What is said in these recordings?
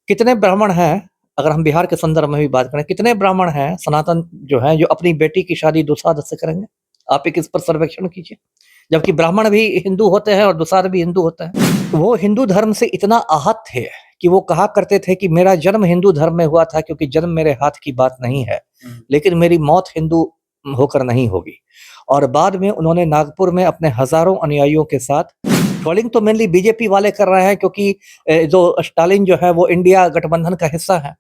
कितने ब्राह्मण हैं, अगर हम बिहार के संदर्भ में भी बात करें, कितने ब्राह्मण हैं सनातन जो हैं, जो अपनी बेटी की शादी दुसाध से करेंगे? आप एक इस पर सर्वेक्षण कीजिए। जबकि ब्राह्मण भी हिंदू होते हैं और दुसाध भी हिंदू होते हैं। वो हिंदू धर्म से इतना आहत थे कि वो कहा करते थे कि मेरा जन्म हिंदू धर्म में हुआ था क्योंकि जन्म मेरे हाथ की बात नहीं है, लेकिन मेरी मौत हिंदू होकर नहीं होगी। और बाद में उन्होंने नागपुर में अपने हज़ारों अनुयायियों के साथ, ट्रोलिंग तो मेनली बीजेपी वाले कर रहे हैं क्योंकि जो स्टालिन जो है वो इंडिया गठबंधन का हिस्सा है।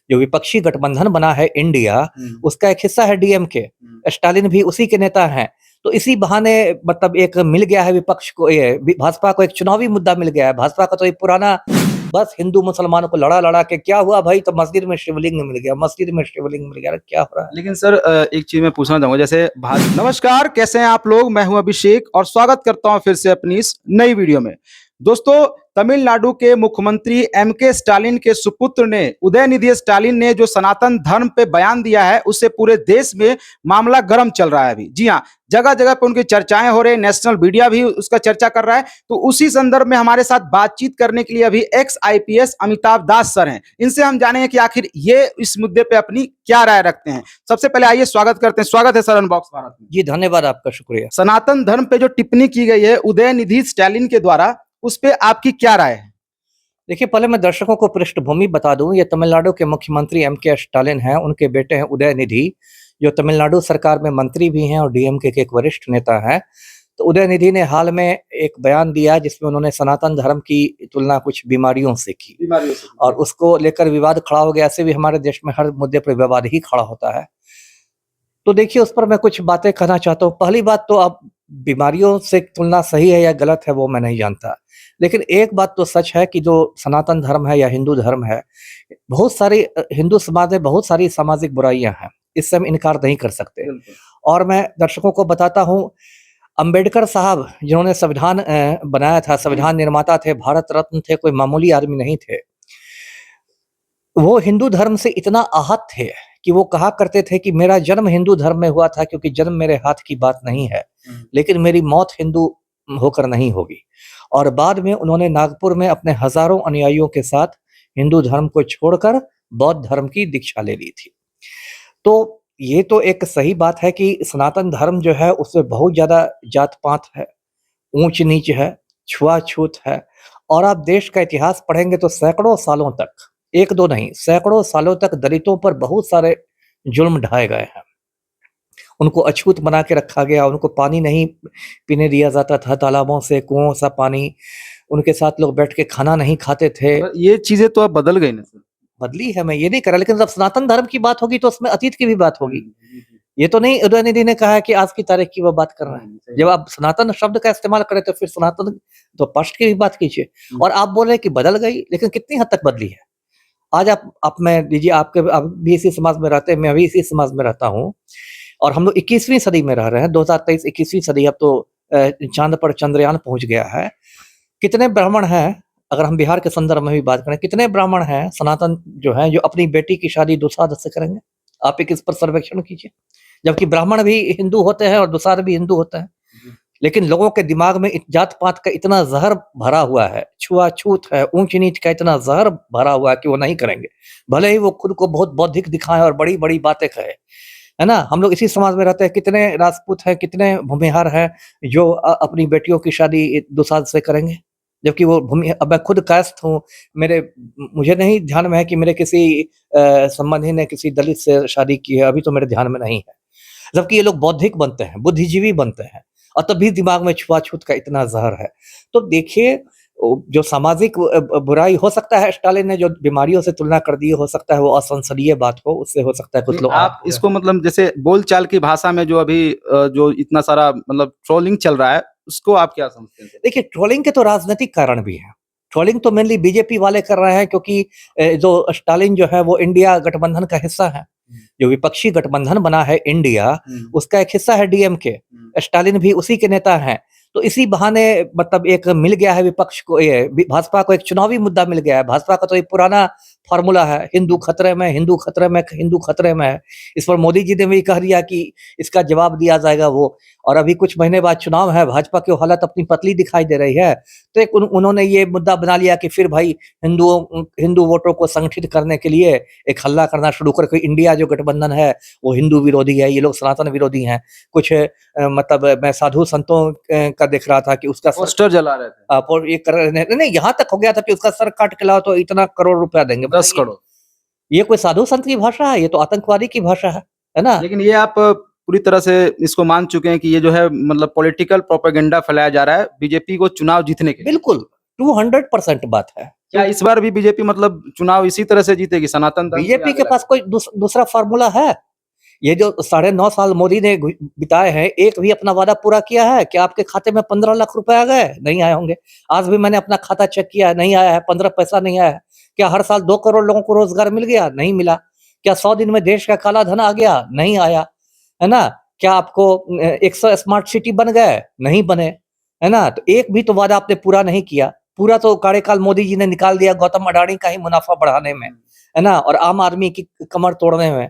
जो विपक्षी गठबंधन बना है इंडिया, उसका एक हिस्सा है डीएमके। स्टालिन भी उसी के नेता हैं। तो इसी बहाने मतलब एक मिल गया है विपक्ष को, ये भाजपा को एक चुनावी मुद्दा मिल गया है। भाजपा का तो एक पुराना बस हिंदू मुसलमानों को लड़ा के क्या हुआ भाई, तो मस्जिद में शिवलिंग मिल गया, मस्जिद में शिवलिंग मिल गया। अरे क्या हो रहा है? लेकिन सर एक चीज मैं पूछना चाहूंगा, जैसे नमस्कार, कैसे हैं आप लोग? मैं हूं अभिषेक और स्वागत करता हूं फिर से अपनी इस नई वीडियो में। दोस्तों, तमिलनाडु के मुख्यमंत्री एमके स्टालिन के सुपुत्र ने, उदयनिधि स्टालिन ने जो सनातन धर्म पे बयान दिया है, उससे पूरे देश में मामला गर्म चल रहा है अभी। जी हाँ, जगह जगह पे उनकी चर्चाएं हो रही है, नेशनल मीडिया भी उसका चर्चा कर रहा है। तो उसी संदर्भ में हमारे साथ बातचीत करने के लिए अभी एक्स आईपीएस अमिताभ दास सर हैं। इनसे हम जानेंगे कि आखिर ये इस मुद्दे पे अपनी क्या राय रखते हैं। सबसे पहले आइए स्वागत करते हैं। स्वागत है सर अनबॉक्स भारत में। जी धन्यवाद, आपका शुक्रिया। सनातन धर्म पे जो टिप्पणी की गई है उदयनिधि स्टालिन के द्वारा, उस पे आपकी क्या राय है? देखिए, पहले मैं दर्शकों को पृष्ठभूमि बता दूं। ये तमिलनाडु के मुख्यमंत्री एमके स्टालिन हैं, उनके बेटे हैं उदयनिधि, जो तमिलनाडु सरकार में मंत्री भी हैं और डीएमके के एक वरिष्ठ नेता हैं। तो उदयनिधि ने हाल में एक बयान दिया जिसमें उन्होंने सनातन धर्म की तुलना कुछ बीमारियों से की और उसको लेकर विवाद खड़ा हो गया। ऐसे भी हमारे देश में हर मुद्दे पर विवाद ही खड़ा होता है। तो देखिए, उस पर मैं कुछ बातें कहना चाहता हूँ। पहली बात तो, अब बीमारियों से तुलना सही है या गलत है वो मैं नहीं जानता, लेकिन एक बात तो सच है कि जो सनातन धर्म है या हिंदू धर्म है, बहुत सारी हिंदू समाज में बहुत सारी सामाजिक बुराइयां हैं, इससे हम इनकार नहीं कर सकते। और मैं दर्शकों को बताता हूँ, अंबेडकर साहब जिन्होंने संविधान बनाया था, संविधान निर्माता थे, भारत रत्न थे, कोई मामूली आदमी नहीं थे। वो हिंदू धर्म से इतना आहत थे कि वो कहा करते थे कि मेरा जन्म हिंदू धर्म में हुआ था क्योंकि जन्म मेरे हाथ की बात नहीं है, लेकिन मेरी मौत हिंदू होकर नहीं होगी। और बाद में उन्होंने नागपुर में अपने हजारों अनुयायियों के साथ हिंदू धर्म को छोड़कर बौद्ध धर्म की दीक्षा ले ली थी। तो ये तो एक सही बात है कि सनातन धर्म जो है उसमें बहुत ज्यादा जात पात है, ऊंच नीच है, छुआछूत है। और आप देश का इतिहास पढ़ेंगे तो सैकड़ों सालों तक, एक दो नहीं, सैकड़ों सालों तक दलितों पर बहुत सारे जुल्म ढाए गए हैं। उनको अछूत बना के रखा गया, उनको पानी नहीं पीने दिया जाता था, तालाबों से, कुओं सा पानी, उनके साथ लोग बैठ के खाना नहीं खाते थे। ये चीजें तो अब बदल गई ना सर। बदली है, मैं ये नहीं कर रहा, लेकिन जब सनातन धर्म की बात होगी तो उसमें अतीत की भी बात होगी। ये तो नहीं उदयनिधि ने कहा है कि आज की तारीख की वो बात कर रहा है। जब आप सनातन शब्द का इस्तेमाल करें तो फिर सनातन तो पक्ष की भी बात कीजिए। और आप बोल रहे हैं कि बदल गई, लेकिन कितनी हद तक बदली है? आज आप मैं दीजिए, आप भी इसी समाज में रहते हैं, मैं भी इसी समाज में रहता हूँ और हम लोग 21वीं सदी में रह रहे हैं। 2023 21वीं सदी, अब तो चांद पर चंद्रयान पहुंच गया है। कितने ब्राह्मण हैं, अगर हम बिहार के संदर्भ में भी बात करें, कितने ब्राह्मण हैं सनातन जो हैं, जो अपनी बेटी की शादी दुसाध से करेंगे? आप एक इस पर सर्वेक्षण कीजिए। जबकि ब्राह्मण भी हिंदू होते हैं और दुसाध भी हिंदू होते हैं, लेकिन लोगों के दिमाग में जात पात का इतना जहर भरा हुआ है, छुआछूत है, ऊंच नीच का इतना जहर भरा हुआ है कि वो नहीं करेंगे, भले ही वो खुद को बहुत बौद्धिक दिखाएं और बड़ी बड़ी बातें कहे, है ना। हम लोग इसी समाज में रहते हैं। कितने राजपूत हैं, कितने भूमिहार हैं जो अपनी बेटियों की शादी दुसाध से करेंगे, जबकि वो भूमि, अब मैं खुद कायस्थ हूँ, मुझे नहीं ध्यान में है कि मेरे किसी संबंधी ने किसी दलित से शादी की है, अभी तो मेरे ध्यान में नहीं है। जबकि ये लोग बौद्धिक बनते हैं, बुद्धिजीवी बनते हैं, और तब भी दिमाग में छुआछूत का इतना जहर है। तो देखिए, जो सामाजिक बुराई, हो सकता है स्टालिन ने जो बीमारियों से तुलना कर दी, हो सकता है वो असंसदीय बात हो, उससे हो सकता है कुछ लोग आप इसको मतलब जैसे बोलचाल की भाषा में जो अभी जो इतना सारा मतलब ट्रोलिंग चल रहा है, उसको आप क्या समझते हैं? देखिए, ट्रोलिंग के तो राजनीतिक कारण भी हैं। ट्रोलिंग तो मेनली बीजेपी वाले कर रहे हैं क्योंकि जो स्टालिन जो है वो इंडिया गठबंधन का हिस्सा है। जो विपक्षी गठबंधन बना है इंडिया, उसका एक हिस्सा है डीएमके। स्टालिन भी उसी के नेता हैं। तो इसी बहाने मतलब एक मिल गया है विपक्ष को, ये भाजपा को एक चुनावी मुद्दा मिल गया है। भाजपा का तो एक पुराना फॉर्मूला है, हिंदू खतरे में, हिंदू खतरे में, हिंदू खतरे में है। इस पर मोदी जी ने भी कह दिया कि इसका जवाब दिया जाएगा वो। और अभी कुछ महीने बाद चुनाव है, भाजपा की हालत अपनी पतली दिखाई दे रही है। तो एक उन्होंने ये मुद्दा बना लिया कि फिर भाई हिंदू वोटरों को संगठित करने के लिए एक हल्ला करना शुरू कर, कोई इंडिया जो गठबंधन है वो हिंदू विरोधी है, ये लोग सनातन विरोधी हैं। कुछ मतलब मैं साधु संतों का देख रहा था कि उसका पोस्टर जला रहे थे। आप और ये कर रहे नहीं, नहीं यहाँ तक हो गया था कि उसका सर काट के लाओ तो इतना करोड़ रुपया देंगे। 10 करोड़। ये कोई साधु संत की भाषा है? ये तो आतंकवादी की भाषा है ना? लेकिन ये आप पूरी तरह से इसको मान चुके हैं कि ये जो है मतलब पॉलिटिकल प्रोपेगेंडा फैलाया जा रहा है बीजेपी को चुनाव जीतने के लिए। बिल्कुल 200% बात है। क्या इस बार भी बीजेपी मतलब चुनाव इसी तरह से जीतेगी, सनातन धर्म बीजेपी के पास कोई दूसरा फार्मूला है? ये जो 9.5 साल मोदी ने बिताए हैं, एक भी अपना वादा पूरा किया है? क्या आपके खाते में 15 लाख रुपए आ गए? नहीं आए होंगे। आज भी मैंने अपना खाता चेक किया है, नहीं आया है, 15 पैसा नहीं आया है। क्या हर साल 2 करोड़ लोगों को रोजगार मिल गया? नहीं मिला। क्या 100 दिन में देश का काला धन आ गया? नहीं आया, है ना? क्या आपको 100 स्मार्ट सिटी बन गए? नहीं बने, है ना? तो एक भी तो वादा आपने पूरा नहीं किया। पूरा तो कार्यकाल मोदी जी ने निकाल दिया गौतम अडानी का ही मुनाफा बढ़ाने में, है ना? और आम आदमी की कमर तोड़ने में।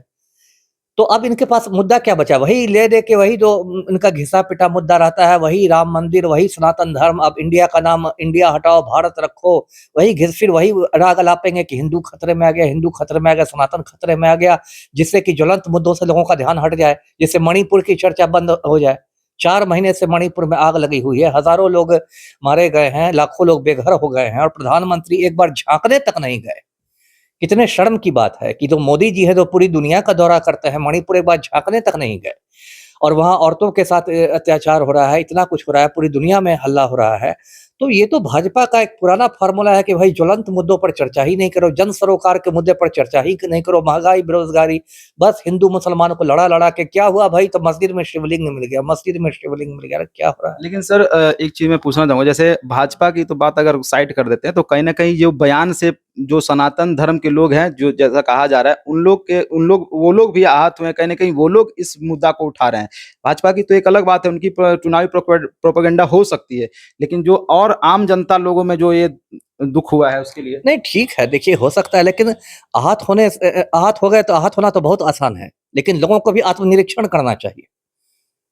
तो अब इनके पास मुद्दा क्या बचा? वही ले दे के वही जो इनका घिसा पिटा मुद्दा रहता है, वही राम मंदिर, वही सनातन धर्म, अब इंडिया का नाम इंडिया हटाओ, भारत रखो, वही घिस फिर वही राग अलापेंगे कि हिंदू खतरे में आ गया, हिंदू खतरे में आ गया, सनातन खतरे में आ गया, जिससे कि ज्वलंत मुद्दों से लोगों का ध्यान हट जाए, जिससे मणिपुर की चर्चा बंद हो जाए। 4 महीने से मणिपुर में आग लगी हुई है, हजारों लोग मारे गए हैं, लाखों लोग बेघर हो गए हैं और प्रधानमंत्री एक बार झांकने तक नहीं गए। कितने शर्म की बात है कि जो मोदी जी है जो पूरी दुनिया का दौरा करते हैं, मणिपुर एक बार झांकने तक नहीं गए और वहां औरतों के साथ अत्याचार हो रहा है, इतना कुछ हो रहा है, पूरी दुनिया में हल्ला हो रहा है। तो ये तो भाजपा का एक पुराना फार्मूला है कि भाई ज्वलंत मुद्दों पर चर्चा ही नहीं करो, जन सरोकार के मुद्दे पर चर्चा ही नहीं करो, महंगाई, बेरोजगारी, बस हिंदू मुसलमानों को लड़ा लड़ा के क्या हुआ भाई? तो मस्जिद में शिवलिंग मिल गया, मस्जिद में शिवलिंग मिल गया, क्या हो रहा है? लेकिन सर एक चीज मैं पूछना चाहूंगा, जैसे भाजपा की तो बात अगर साइड कर देते हैं तो कहीं ना कहीं जो बयान से जो सनातन धर्म के लोग हैं, जो जैसा कहा जा रहा है, वो लोग भी आहत हुए हैं, कहीं ना कहीं वो लोग इस मुद्दा को उठा रहे हैं। भाजपा की तो एक अलग बात है, उनकी चुनावी प्रोपेगेंडा हो सकती है, लेकिन जो और आम जनता लोगों में जो ये दुख हुआ है उसके लिए नहीं ठीक है, देखिए हो सकता है, लेकिन आहत हो गए तो आहत होना तो बहुत आसान है, लेकिन लोगों को भी आत्मनिरीक्षण करना चाहिए।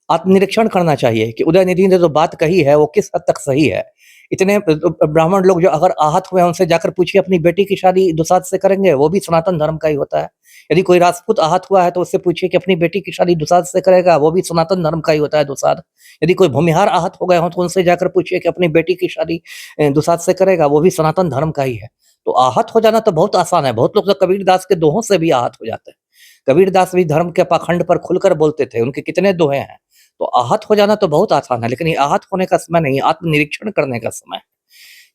आत्मनिरीक्षण करना चाहिए कि उदयनिधि ने जो बात कही है वो किस हद तक सही है। इतने ब्राह्मण लोग जो अगर आहत हुए हैं उनसे जाकर पूछिए अपनी बेटी की शादी दुसाध से करेंगे, वो भी सनातन धर्म का ही होता है। यदि कोई राजपूत आहत हुआ है तो उससे पूछिए कि अपनी बेटी की शादी दुसाध से करेगा, वो भी सनातन धर्म का ही होता है दुसाध। यदि कोई भूमिहार आहत हो गए हो तो उनसे जाकर पूछिए कि अपनी बेटी की शादी दुसाध से करेगा, वो भी सनातन धर्म का ही है। तो आहत हो जाना तो बहुत आसान है, बहुत लोग तो कबीरदास के दोहों से भी आहत हो जाते हैं। कबीरदास भी धर्म के पाखंड पर खुलकर बोलते थे, उनके कितने दोहे हैं। तो आहत हो जाना तो बहुत आसान है, लेकिन ये आहत होने का समय नहीं, आत्मनिरीक्षण करने का समय है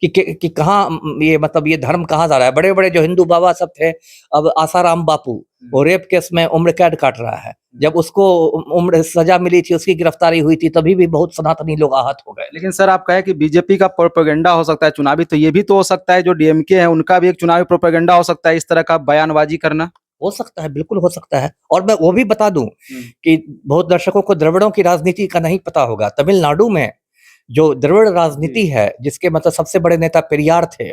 कि कहाँ ये मतलब ये धर्म कहाँ जा रहा है। बड़े-बड़े जो हिंदू बाबा सब थे, अब आसाराम बापू, वो रेप केस में उम्र कैद काट रहा है। जब उसको उम्र सजा मिली थी, उसकी गिरफ्तारी हुई थी, तभी भी बहुत सनातनी लोग आहत हो गए। लेकिन सर आप कहे कि बीजेपी का प्रोपेगेंडा हो सकता है चुनावी, तो ये भी तो हो सकता है जो डीएमके है उनका भी एक चुनावी प्रोपेगेंडा हो सकता है, इस तरह का बयानबाजी करना। हो सकता है, बिल्कुल हो सकता है। और मैं वो भी बता दूं कि बहुत दर्शकों को द्रविड़ों की राजनीति का नहीं पता होगा। तमिलनाडु में जो द्रविड़ राजनीति है, जिसके मतलब सबसे बड़े नेता पेरियार थे,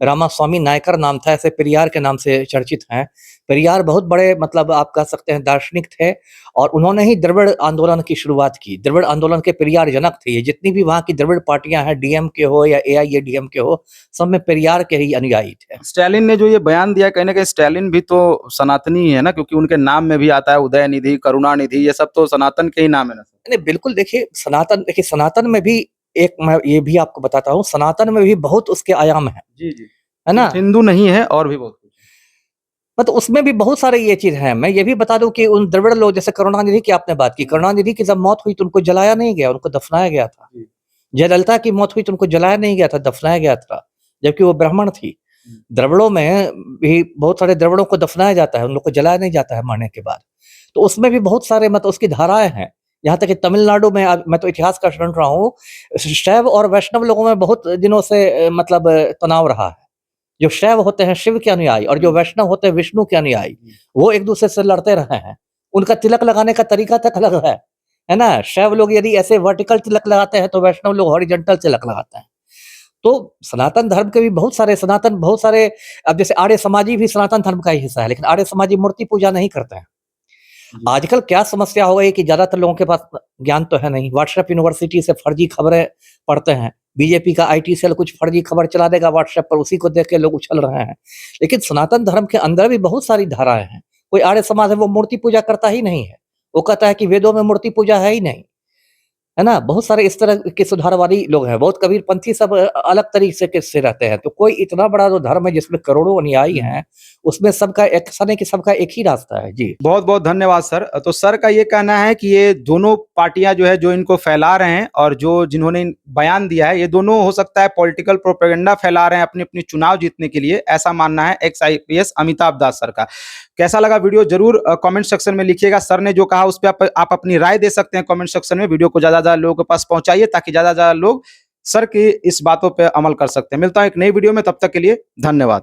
रामास्वामी नायकर नाम था, ऐसे पेरियार के नाम से चर्चित हैं। पेरियार बहुत बड़े मतलब आप कह सकते हैं दार्शनिक थे और उन्होंने ही द्रविड़ आंदोलन की शुरुआत की। द्रविड़ आंदोलन के पेरियार जनक थे ये। जितनी भी वहाँ की द्रविड़ पार्टियां हैं, डीएमके हो या एआईएडीएमके हो, सब में पेरियार के ही अनुयायी थे। स्टालिन ने जो ये बयान दिया, कहीं ना कहीं स्टालिन भी तो सनातनी ही है ना, क्योंकि उनके नाम में भी आता है उदयनिधि, करुणानिधि, ये सब तो सनातन के ही नाम है ना। नहीं बिल्कुल, देखिए सनातन में भी एक मैं ये भी आपको बताता हूँ, सनातन में भी बहुत उसके आयाम हैं, जी जी, है ना? हिंदू नहीं है और भी बहुत कुछ है। मतलब उसमें भी बहुत सारे ये चीज हैं। मैं ये भी बता दूं कि उन द्रविड़ लोग, जैसे करुणानिधि की आपने बात की, करुणानिधि की जब मौत हुई तो उनको जलाया नहीं गया, उनको दफनाया गया था। जयललिता की मौत हुई तो उनको जलाया नहीं गया था, दफनाया गया था, जबकि वो ब्राह्मण थी। द्रविड़ों में भी बहुत सारे द्रविड़ों को दफनाया जाता है, उन लोग को जलाया नहीं जाता है मरने के बाद। तो उसमें भी बहुत सारे मतलब उसकी धाराएं हैं। यहाँ तक कि तमिलनाडु में मैं तो इतिहास का सुन रहा हूँ, शैव और वैष्णव लोगों में बहुत दिनों से मतलब तनाव रहा है। जो शैव होते हैं शिव के अनुयायी और जो वैष्णव होते हैं विष्णु के अनुयायी, वो एक दूसरे से लड़ते रहे हैं। उनका तिलक लगाने का तरीका तक अलग है ना? शैव लोग यदि ऐसे वर्टिकल तिलक लगाते हैं तो वैष्णव लोग हॉरिजॉन्टल तिलक लगाते हैं। तो सनातन धर्म के भी बहुत सारे अब जैसे आर्य समाजी भी सनातन धर्म का ही हिस्सा है, लेकिन आर्य समाजी मूर्ति पूजा नहीं करते हैं। आजकल क्या समस्या हो गई है कि ज्यादातर लोगों के पास ज्ञान तो है नहीं, व्हाट्सएप यूनिवर्सिटी से फर्जी खबरें पढ़ते हैं, बीजेपी का आईटी सेल कुछ फर्जी खबर चला देगा व्हाट्सएप पर, उसी को देख के लोग उछल रहे हैं। लेकिन सनातन धर्म के अंदर भी बहुत सारी धाराएं हैं। कोई आर्य समाज है वो मूर्ति पूजा करता ही नहीं है, वो कहता है कि वेदों में मूर्ति पूजा है ही नहीं, है ना? बहुत सारे इस तरह के सुधारवादी लोग हैं, बहुत कबीरपंथी सब अलग तरीके से रहते हैं। तो कोई इतना बड़ा जो धर्म है जिसमें करोड़ों अनुयायी हैं, उसमें सबका एक ऐसा नहीं कि सबका एक ही रास्ता है। जी। बहुत बहुत धन्यवाद सर। तो सर का ये कहना है कि ये दोनों पार्टियां जो है जो इनको फैला रहे हैं और जो जिन्होंने बयान दिया है, ये दोनों हो सकता है पॉलिटिकल प्रोपेगेंडा फैला रहे हैं अपनी अपनी चुनाव जीतने के लिए, ऐसा मानना है एक्स आईपीएस अमिताभ दास सर का। कैसा लगा वीडियो जरूर कमेंट सेक्शन में लिखिएगा। सर ने जो कहा उस पर आप अपनी राय दे सकते हैं कमेंट सेक्शन में। वीडियो को ज्यादा ज्यादा लोगों के पास पहुंचाइए ताकि ज्यादा ज्यादा लोग सर की इस बातों पर अमल कर सकते हैं। मिलता हूं एक नई वीडियो में, तब तक के लिए धन्यवाद।